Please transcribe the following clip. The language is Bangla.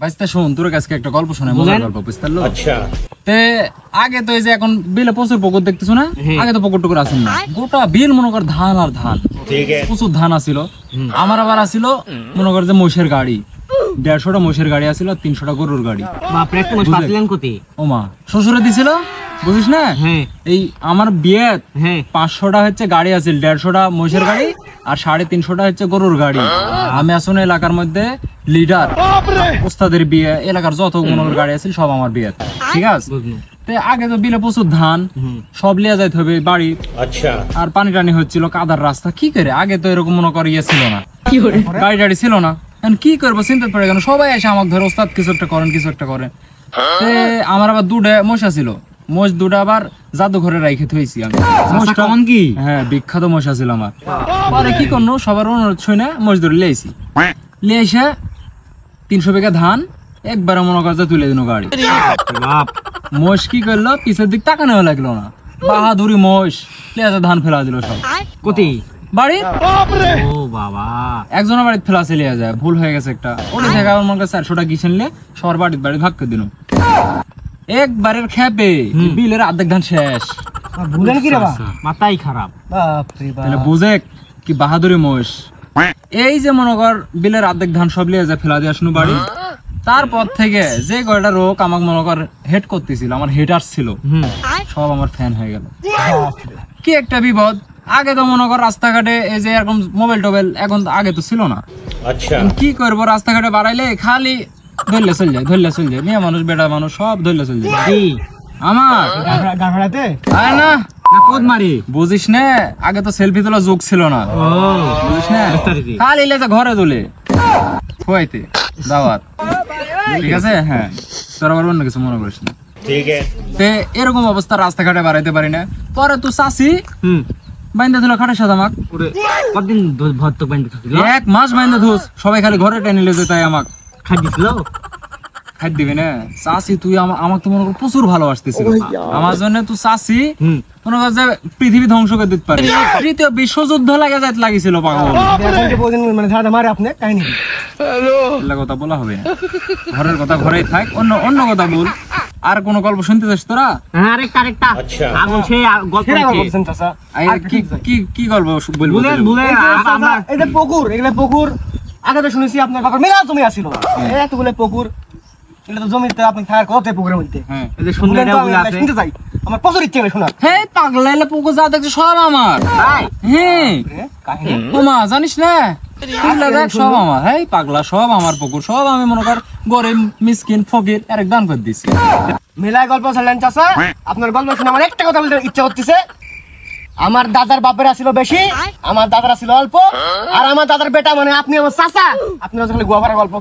বাইস্তা শোন, তোর কাছে একটা গল্প শোনাই, মজার গল্প, বুঝতারলো? আচ্ছা। তে আগে তো এই যে এখন বিলে প্রচুর পুকুর দেখতেছো না, আগে তো পুকুর টুকুর আসেন না, গোটা বিল মনে কর ধান আর ধান, প্রচুর ধান আসিল। আমার আবার আসিল মনে কর যে মহিষের গাড়ি, 150টা মহিষের গাড়ি আসিল, 300টা গরুর গাড়ি। ও মা, শ্বশুরে দিছিল, বুঝিস না? এই আমার বিয়ে 500টা হচ্ছে গাড়ি আছিল, 150টা মহিষের গাড়ি আর 350টা হচ্ছে গরুর গাড়ি। আমি আসলে এলাকার মধ্যে লিডার, ওস্তাদের বিয়ে, এলাকার যত মনোর গাড়ি আছে সব আমার বিয়ে, ঠিক আছে? আগে তো বিলে প্রচুর ধান, সব লিয়ে যাইতে হবে বাড়ি। আচ্ছা। আর পানি টানি হচ্ছিল, কাদার রাস্তা, কি করে? আগে তো এরকম মনে কর ইয়ে ছিল না, গাড়ি টাড়ি ছিল না, কি করবো চিন্তা পড়ে গেল। সবাই এসে আমাকে ধরে, ওস্তাদ কিছু একটা করেন, কিছু একটা করেন। আমার আবার 2টা মশা ছিল, মোষ 2টা আবার জাদুঘরে রাইখে থইছি আমি। কি? হ্যাঁ, বিখ্যাত মশা ছিল আমার। পরে কি করলো, সবার অনুরোধ শুনে মোষ ধরে লিয়েছি, লিয়ে এসে 300 বিঘা ধান একবারে মনে করছে তুলে দিল গাড়ি। মোষ কি করলো, পিছের দিক তাকানো লাগলো না, বাহাদুরি মোষ লিয়ে ধান ফেলা দিল সব। কোথায়? বাড়ি। ও বাবা, একজনের বাড়িতে ফেলা চলে যায়, ভুল হয়ে গেছে একটা। ওটা থেকে আমার মনে করছে 400টা কিসেন নিয়ে সবার বাড়িতে বাড়ি ভাগ করে দিল। একবারের খেপে বিলের অর্ধেক ধান শেষ। বুঝলেন কি রে বা, মাথাই খারাপ। তাহলে বুঝে কি বাহাদুরি মোষ। এই যে মনে কর বিলের অর্ধেক ধান সব লিয়ে যায় ফেলা দিয়ে আসনু বাড়ি। তারপর থেকে যে কয়টা রোগ আমাকে মনে কর হেড করতেছিল, আমার হেটার ছিল, সব আমার ফ্যান হয়ে গেল। কি একটা বিপদ। আগে তো মনে কর রাস্তাঘাটে এই যে এরকম মোবাইল টোবাইল, এখন আগে তো ছিল না। আচ্ছা, কি করবো, রাস্তাঘাটে বাড়াইলে খালি ধরলে চল যায়, ধরলে চল যায়, মেয়ে মানুষ বেটা মানুষ সব ধরলে চল যায়। আমার না মারি, বুঝিস না? আগে তো সেলফি তোলা যুগ ছিল না, বুঝিস না? খালি ঘরে তোলে খুয়াইতে দাওয়াত, ঠিক আছে? হ্যাঁ, তোর আবার অন্য কিছু মনে করিস না, ঠিক আছে? এরকম অবস্থা, রাস্তাঘাটে বাড়াইতে পারি না। পরে তুই চাষি বাইন্দা দিল খাটের সাথে আমাকে, কতদিন এক মাস বাইন্দা ধুস, সবাই খালি ঘরে টেনে লেগে তাই আমাকে খাই দিছিল। খাই দিবি না চাষি, তুই আমাকে তো মনে কর প্রচুর ভালোবাসতেছিল, আমার জন্য তুই চাষি মনে কর যে পৃথিবী ধ্বংস করে দিতে পারে। 3য় বিশ্বযুদ্ধ লাগে যাইতে লাগিছিল পাগল। কথা বলা হবে না, ঘরের কথা ঘরেই থাক, অন্য কথা বল। আর কোন গল্প শুনতে চাস তোরা? কি গল্প বলবো? পুকুর আগে তো শুনেছি আপনার বাবার মেলা জমি আসিল, এতগুলো পুকুর, এটা তো জমিতে আপনি থাকার কথা, পুকুরের মধ্যে শুনতে চাই, আমার প্রচুর ইচ্ছে করে শোনার। হ্যাঁ, পাগলা এলে পুকুর যা দেখছো সব আমার। হ্যাঁ, ওমা জানিস না, সব আমার। হ্যাঁ পাগলা, সব আমার পুকুর, সব আমি মনে কর গরিব মিসকিন ফকির এক দান করে দিচ্ছি। মেলায় গল্প ছাড়লেন চাচা, আপনার গল্প শুনে আমার একটা কথা বলতে ইচ্ছা হচ্ছে। আমার দাদার বাপের ছিল বেশি, আমার দাদার ছিল অল্প, আর আমার দাদার বেটা মানে আপনি আমার চাচা, আপনারা খালি গোয়াভারের গল্প।